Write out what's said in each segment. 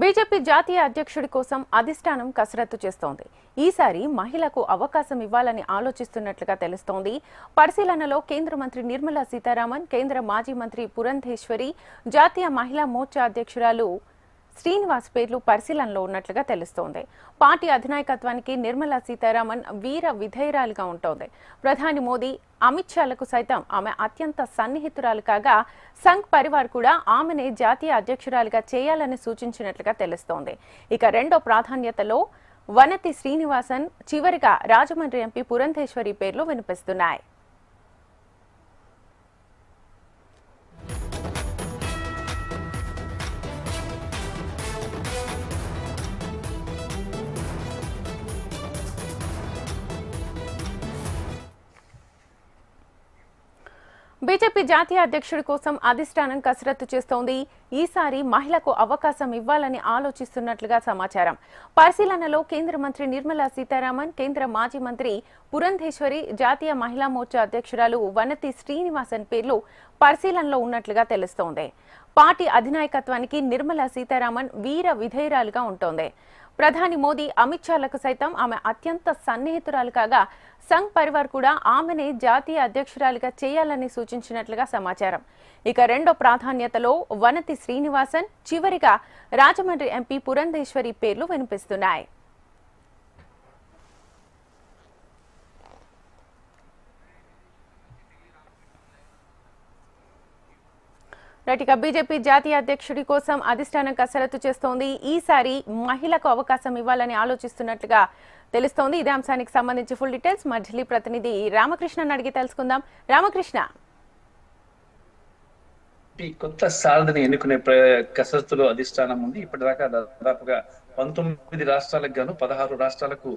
BJP జాతీయ అధ్యక్షుడి కోసం అధిష్టానం కసరత్తు చేస్తోంది. ఈసారి మహిళకు అవకాశం ఇవ్వాలని ఆలోచిస్తున్నట్లుగా తెలుస్తోంది. పరిశీలనలో కేంద్ర మంత్రి నిర్మలా సీతారామన్, కేంద్ర మాజీ మంత్రి పురంధేశ్వరి, జాతీయ మహిళా మోర్చా అధ్యక్షురాలు శ్రీనివాస్ పేర్లు పరిశీలనలో ఉన్నట్లుగా తెలుస్తోంది. పార్టీ అధినాయకత్వానికి నిర్మలా సీతారామన్ వీర విధేయురాలుగా ఉంటోంది. ప్రధాని మోదీ, అమిత్ షాలకు సైతం ఆమె అత్యంత సన్నిహితురాలు కాగా సంఘ్ పరివార్ కూడా ఆమెనే జాతీయ అధ్యక్షురాలిగా చేయాలని సూచించినట్లుగా తెలుస్తోంది. ఇక రెండో ప్రాధాన్యతలో వనతి శ్రీనివాసన్, చివరిగా రాజమండ్రి ఎంపీ పురంధేశ్వరి పేర్లు వినిపిస్తున్నాయి. బీజేపీ జాతీయ అధ్యక్షుడి కోసం అధిష్టానం కసరత్తు చేస్తోంది. ఈసారి మహిళకు అవకాశం ఇవ్వాలని ఆలోచిస్తున్నట్లుగా సమాచారం. పరిశీలనలో కేంద్ర మంత్రి నిర్మలా సీతారామన్, కేంద్ర మాజీ మంత్రి పురంధేశ్వరి, జాతీయ మహిళా మోర్చా అధ్యక్షురాలు వనతి శ్రీనివాసన్ పేర్లు పరిశీలనలో ఉన్నట్లుగా తెలుస్తోంది. పార్టీ అధినాయకత్వానికి నిర్మలా సీతారామన్ వీర విధేయురాలుగా ఉంటోంది. ప్రధాని మోదీ, అమిత్ షాలకు సైతం ఆమె అత్యంత సన్నిహితురాలు కాగా సంఘ్ పరివార్ కూడా ఆమెనే జాతీయ అధ్యక్షురాలిగా చేయాలని సూచించినట్లుగా సమాచారం. ఇక రెండో ప్రాధాన్యతలో వనతి శ్రీనివాసన్, చివరిగా రాజమండ్రి ఎంపీ పురంధేశ్వరి పేర్లు వినిపిస్తున్నాయి. ఇక బీజేపీ జాతీయ అధ్యక్షుడి కోసం అధిష్టానం కసరత్తు చేస్తోంది. ఈసారి మహిళకు అవకాశం ఇవ్వాలని ఆలోచిస్తున్నట్లుగా తెలుస్తోంది. ఇదే అంశానికి సంబంధించి ఫుల్ డీటెయిల్స్ మా ఢిల్లీ ప్రతినిధి రామకృష్ణ అడిగి తెలుసుకుందాం. రామకృష్ణ, కొత్త సారథిని ఎన్నుకునే కసరత్తులో అధిష్టానం ఉంది. ఇప్పటిదాకా దాదాపుగా 19 రాష్ట్రాలకు గాను 16 రాష్ట్రాలకు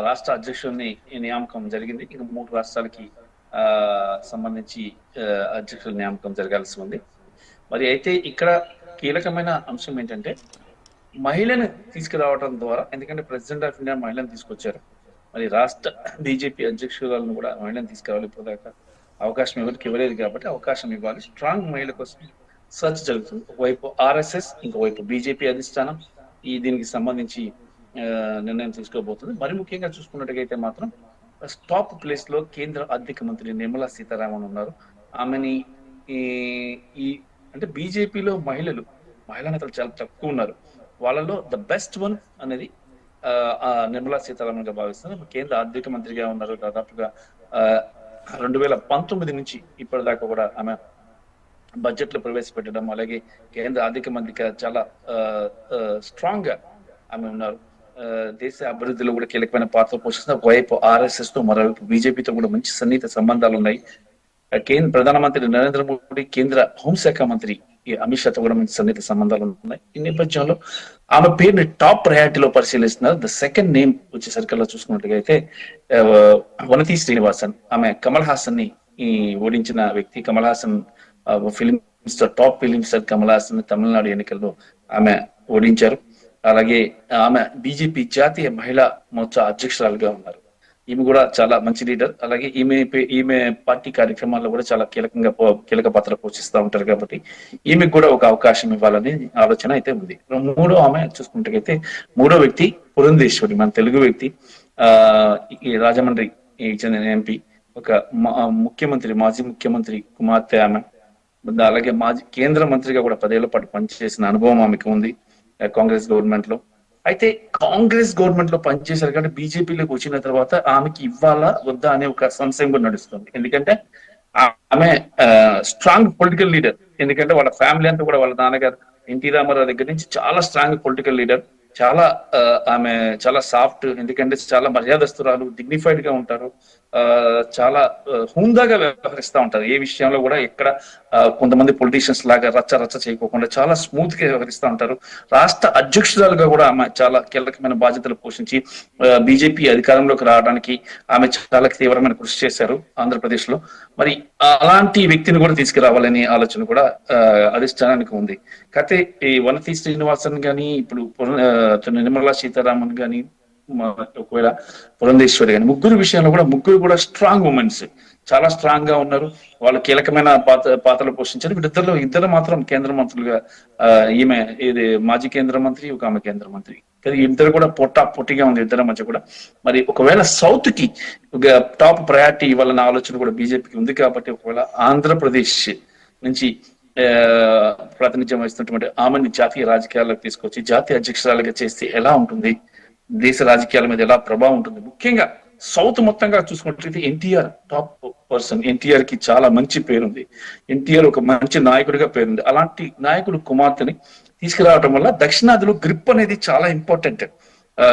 రాష్ట్ర అధ్యక్షుడిని నియామకం జరిగింది. ఇంకా 3 రాష్ట్రాలకి సంబంధించి అధ్యక్షుల నియామకం జరగాల్సి ఉంది. మరి అయితే ఇక్కడ కీలకమైన అంశం ఏంటంటే మహిళను తీసుకురావడం ద్వారా, ఎందుకంటే ప్రెసిడెంట్ ఆఫ్ ఇండియా మహిళను తీసుకొచ్చారు, మరి రాష్ట్ర బీజేపీ అధ్యక్షురాలను కూడా మహిళను తీసుకురావాలి. ఇప్పటిదాకా అవకాశం ఎవరికి ఇవ్వలేదు కాబట్టి అవకాశం ఇవ్వాలి. స్ట్రాంగ్ మహిళ కోసం సర్చ్ జరుగుతుంది. ఒకవైపు ఆర్ఎస్ఎస్, ఇంకోవైపు బీజేపీ అధిష్టానం దీనికి సంబంధించి నిర్ణయం తీసుకోబోతుంది. మరి ముఖ్యంగా చూసుకున్నట్టుగైతే మాత్రం టాప్ ప్లేస్ లో కేంద్ర ఆర్థిక మంత్రి నిర్మలా సీతారామన్ ఉన్నారు. ఆమెని అంటే బీజేపీలో మహిళా నేతలు చాలా తక్కువ ఉన్నారు. వాళ్ళలో ద బెస్ట్ వన్ అనేది నిర్మలా సీతారామన్ గా భావిస్తున్నారు. కేంద్ర ఆర్థిక మంత్రిగా ఉన్నారు. దాదాపుగా 2019 నుంచి ఇప్పటిదాకా కూడా ఆమె బడ్జెట్ లో ప్రవేశపెట్టడం, అలాగే కేంద్ర ఆర్థిక మంత్రిగా చాలా స్ట్రాంగ్ గా ఆమె ఉన్నారు. దేశ అభివృద్ధిలో కూడా కీలకమైన పాత్ర పోషిస్తున్న ఒకవైపు ఆర్ఎస్ఎస్ తో, మరోవైపు బీజేపీతో కూడా మంచి సన్నిహిత సంబంధాలు ఉన్నాయి. కేంద్ర ప్రధానమంత్రి నరేంద్ర మోడీ, కేంద్ర హోంశాఖ మంత్రి అమిత్ షాతో కూడా మంచి సన్నిహిత సంబంధాలు ఉన్నాయి. ఈ నేపథ్యంలో ఆమె పేరుని టాప్ ప్రయారిటీలో పరిశీలిస్తున్నారు. ద సెకండ్ నేమ్ వచ్చేసరికల్లా చూసుకున్నట్టుగా వనతి శ్రీనివాసన్. ఆమె కమల్ హాసన్ ని ఓడించిన వ్యక్తి. Kamal Haasan film star, top film star Kamal Haasan Tamil Nadu ఎన్నికల్లో ఆమె ఓడించారు. అలాగే ఆమె బీజేపీ జాతీయ మహిళా మోర్చా అధ్యక్షురాలుగా ఉన్నారు. ఈమె కూడా చాలా మంచి లీడర్. అలాగే ఈమె పార్టీ కార్యక్రమాల్లో కూడా చాలా కీలక పాత్ర పోషిస్తూ ఉంటారు. కాబట్టి ఈమెకు కూడా ఒక అవకాశం ఇవ్వాలని ఆలోచన అయితే ఉంది. ఆమె చూసుకుంటే మూడో వ్యక్తి పురంధేశ్వరి, మన తెలుగు వ్యక్తి, రాజమండ్రి చెందిన ఎంపీ, ఒక ముఖ్యమంత్రి, మాజీ ముఖ్యమంత్రి కుమార్తె ఆమె. అలాగే మాజీ కేంద్ర మంత్రిగా కూడా 10 ఏళ్ల పాటు పనిచేసిన అనుభవం ఆమెకు ఉంది కాంగ్రెస్ గవర్నమెంట్ లో. అయితే కాంగ్రెస్ గవర్నమెంట్ లో పనిచేశారు కాబట్టి బీజేపీలోకి వచ్చిన తర్వాత ఆమెకి ఇవ్వాలా వద్దా అనే ఒక సంశయం కూడా నడుస్తుంది. ఎందుకంటే ఆమె స్ట్రాంగ్ పొలిటికల్ లీడర్. ఎందుకంటే వాళ్ళ ఫ్యామిలీ అంతా కూడా, వాళ్ళ నాన్నగారు ఎన్టీ రామారావు దగ్గర నుంచి చాలా స్ట్రాంగ్ పొలిటికల్ లీడర్. ఆమె చాలా సాఫ్ట్, ఎందుకంటే చాలా మర్యాదస్తురాలు, డిగ్నిఫైడ్ గా ఉంటారు, చాలా హుందాగా వ్యవహరిస్తూ ఉంటారు. ఏ విషయంలో కూడా ఎక్కడ కొంతమంది పొలిటీషియన్స్ లాగా రచ్చ చేయకోకుండా చాలా స్మూత్ గా వ్యవహరిస్తూ ఉంటారు. రాష్ట్ర అధ్యక్షురాలుగా కూడా ఆమె చాలా కీలకమైన బాధ్యతలు పోషించి బీజేపీ అధికారంలోకి రావడానికి ఆమె చాలా తీవ్రమైన కృషి చేశారు ఆంధ్రప్రదేశ్ లో. మరి అలాంటి వ్యక్తిని కూడా తీసుకురావాలనే ఆలోచన కూడా అధిష్టానానికి ఉంది. కాకపోతే ఈ వనతి శ్రీనివాసన్ గాని, ఇప్పుడు నిర్మలా సీతారామన్ గాని, ఒకవేళ పురంధేశ్వరి గాని, ముగ్గురు విషయంలో కూడా ముగ్గురు కూడా స్ట్రాంగ్ ఉమెన్స్. చాలా స్ట్రాంగ్ గా ఉన్నారు. వాళ్ళు కీలకమైన పాత్రలు పోషించారు. ఇద్దరు మాత్రం కేంద్ర మంత్రులుగా ఈమె ఇది మాజీ కేంద్ర మంత్రి, ఒక ఆమె కేంద్ర మంత్రి. కానీ ఇద్దరు కూడా పొట్టిగా ఉంది ఇద్దరి మధ్య కూడా. మరి ఒకవేళ సౌత్ కి టాప్ ప్రయారిటీ ఇవ్వాలన్న ఆలోచన కూడా బీజేపీకి ఉంది కాబట్టి ఒకవేళ ఆంధ్రప్రదేశ్ నుంచి ప్రాతినిధ్యం వహిస్తున్నటువంటి ఆమెని జాతీయ రాజకీయాలకు తీసుకొచ్చి జాతీయ అధ్యక్షురాలుగా చేస్తే ఎలా ఉంటుంది, దేశ రాజకీయాల మీద ఎలా ప్రభావం ఉంటుంది, ముఖ్యంగా సౌత్ మొత్తంగా చూసుకున్నట్లయితే ఎన్టీఆర్ టాప్ పర్సన్. ఎన్టీఆర్ కి చాలా మంచి పేరుంది. ఎన్టీఆర్ ఒక మంచి నాయకుడిగా పేరుంది. అలాంటి నాయకుడు కుమార్తెని తీసుకురావడం వల్ల దక్షిణాదిలో గ్రిప్ అనేది చాలా ఇంపార్టెంట్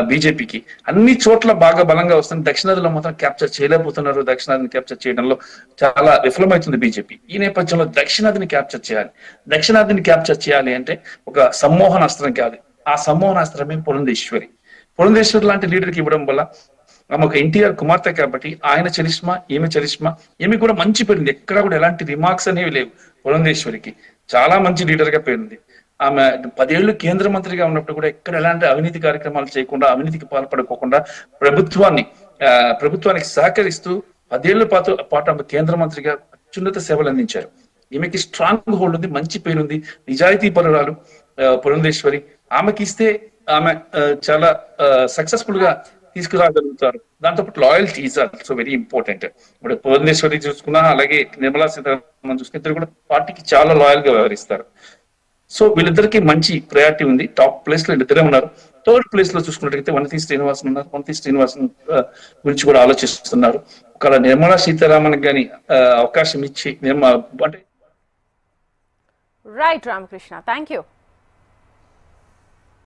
బీజేపీకి. అన్ని చోట్ల బాగా బలంగా వస్తుంది. దక్షిణాదిలో మాత్రం క్యాప్చర్ చేయలేకపోతున్నారు. దక్షిణాదిని క్యాప్చర్ చేయడంలో చాలా విఫలమవుతుంది బీజేపీ. ఈ నేపథ్యంలో దక్షిణాదిని క్యాప్చర్ చేయాలి. దక్షిణాదిని క్యాప్చర్ చేయాలి అంటే ఒక సమ్మోహనాస్త్రం కాదు, ఆ సమ్మోహనాస్త్రమే పురంధేశ్వరి. పురంధేశ్వరి లాంటి లీడర్కి ఇవ్వడం వల్ల ఆమె ఒక ఎన్టీఆర్ కుమార్తె కాబట్టి ఆయన చరిష్మా, ఈమె కూడా మంచి పేరుంది. ఎక్కడ కూడా ఎలాంటి రిమార్క్స్ అనేవి లేవు. పురంధేశ్వరికి చాలా మంచి లీడర్ గా పేరుంది. ఆమె 10 ఏళ్లు కేంద్ర మంత్రిగా ఉన్నప్పుడు కూడా ఎక్కడ ఎలాంటి అవినీతి కార్యక్రమాలు చేయకుండా, అవినీతికి పాల్పడుకోకుండా ప్రభుత్వానికి సహకరిస్తూ 10 ఏళ్ల పాటు ఆమె కేంద్ర మంత్రిగా అత్యున్నత సేవలు అందించారు. ఈమెకి స్ట్రాంగ్ హోల్డ్ ఉంది, మంచి పేరుంది, నిజాయితీ పరురాలు పురంధేశ్వరి. ఆమెకి ఇస్తే ఆమె చాలా సక్సెస్ఫుల్ గా తీసుకురాగలుగుతారు. దాంతోపాటు loyalty is also very important. ఇప్పుడు పురంధేశ్వరి చూసుకున్నా, అలాగే నిర్మలా సీతారామన్ చూసుకున్న ఇద్దరు కూడా పార్టీకి చాలా లాయల్ గా వ్యవహరిస్తారు. సో వీళ్ళిద్దరికి మంచి ప్రయారిటీ ఉంది. టాప్ ప్లేస్ లో వీళ్ళిద్దరే ఉన్నారు. థర్డ్ ప్లేస్ లో చూసుకున్నట్లయితే వనతి శ్రీనివాసన్ ఉన్నారు. వనతి శ్రీనివాసన్ గురించి కూడా ఆలోచిస్తున్నారు. ఒకవేళ నిర్మలా సీతారామన్ గాని అవకాశం ఇచ్చి అంటే రైట్ రామకృష్ణ, థ్యాంక్ యూ.